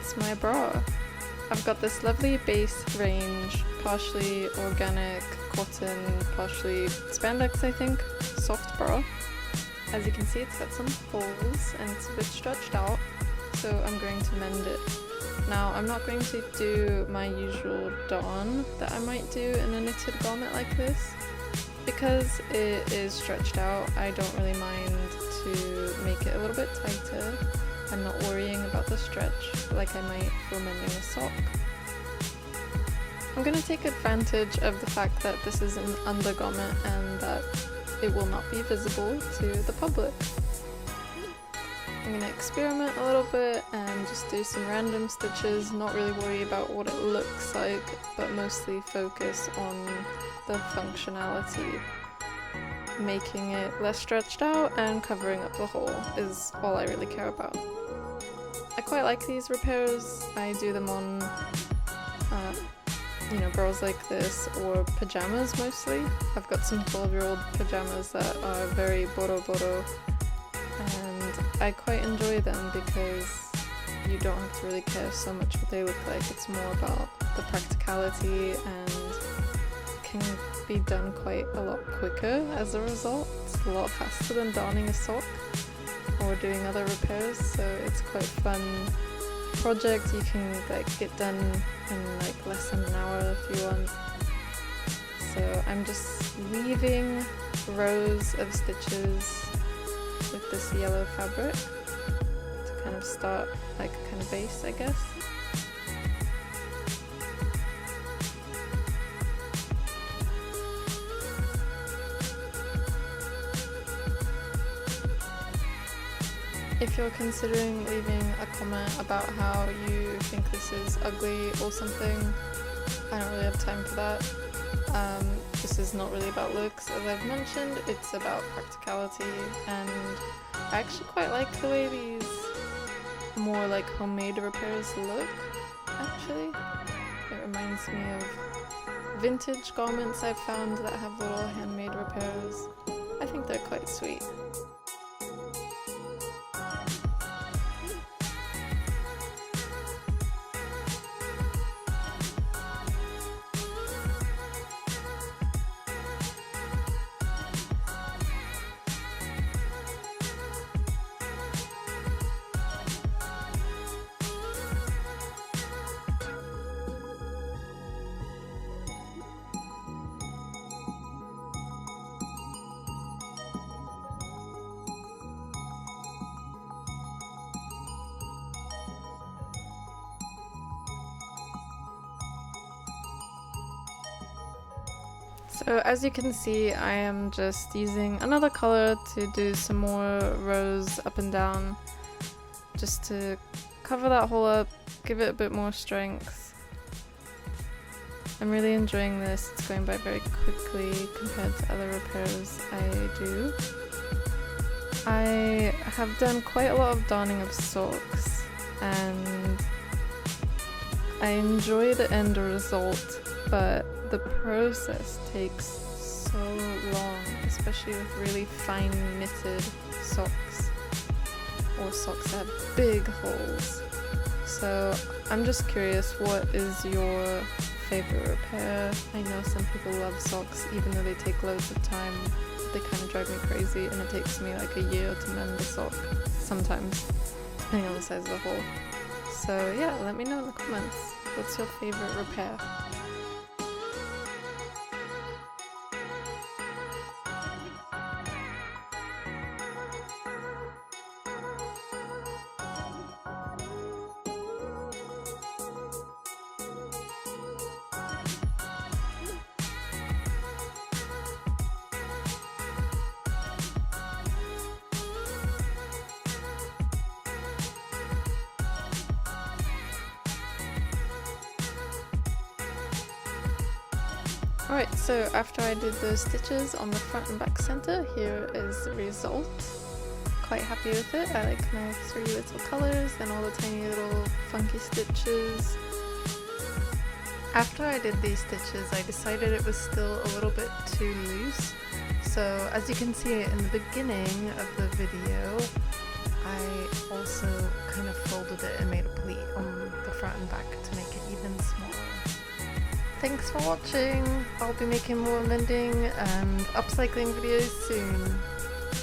it's my bra. I've got this lovely base range, partially organic cotton, partially spandex I think, soft bra. As you can see, it's got some holes and it's a bit stretched out, so I'm going to mend it. Now, I'm not going to do my usual darn that I might do in a knitted garment like this. Because it is stretched out, I don't really mind to make it a little bit tighter and not worrying about the stretch like I might for mending a sock. I'm going to take advantage of the fact that this is an undergarment and that it will not be visible to the public. I'm going to experiment a little bit and just do some random stitches, not really worry about what it looks like, but mostly focus on the functionality. Making it less stretched out and covering up the hole is all I really care about. I quite like these repairs. I do them on bras like this or pajamas mostly. I've got some 12-year-old pajamas that are very boro and I quite enjoy them because you don't have to really care so much what they look like. It's more about the practicality and can be done quite a lot quicker as a result. It's a lot faster than darning a sock or doing other repairs, so it's quite fun project. You can get done in less than an hour if you want. So I'm just weaving rows of stitches with this yellow fabric to kind of start like a kind of base, I guess. If you're considering leaving a comment about how you think this is ugly or something, I don't really have time for that. This is not really about looks, as I've mentioned, it's about practicality, and I actually quite like the way these more like homemade repairs look, actually. It reminds me of vintage garments I've found that have little handmade repairs. I think they're quite sweet. So as you can see, I am just using another color to do some more rows up and down, just to cover that hole up, give it a bit more strength. I'm really enjoying this. It's going by very quickly compared to other repairs I do. I have done quite a lot of darning of socks and I enjoy the end result, but the process takes so long, especially with really fine knitted socks or socks that have big holes. So I'm just curious, what is your favorite repair? I know some people love socks even though they take loads of time. They kind of drive me crazy and it takes me like a year to mend a sock sometimes, depending on the size of the hole. So yeah, let me know in the comments, what's your favorite repair? Alright, so after I did the stitches on the front and back center, here is the result. Quite happy with it. I like my 3 little colors and all the tiny little funky stitches. After I did these stitches, I decided it was still a little bit too loose. So as you can see in the beginning of the video, I also kind of folded it and made a pleat on the front and back to make it even smaller. Thanks for watching. I'll be making more mending and upcycling videos soon.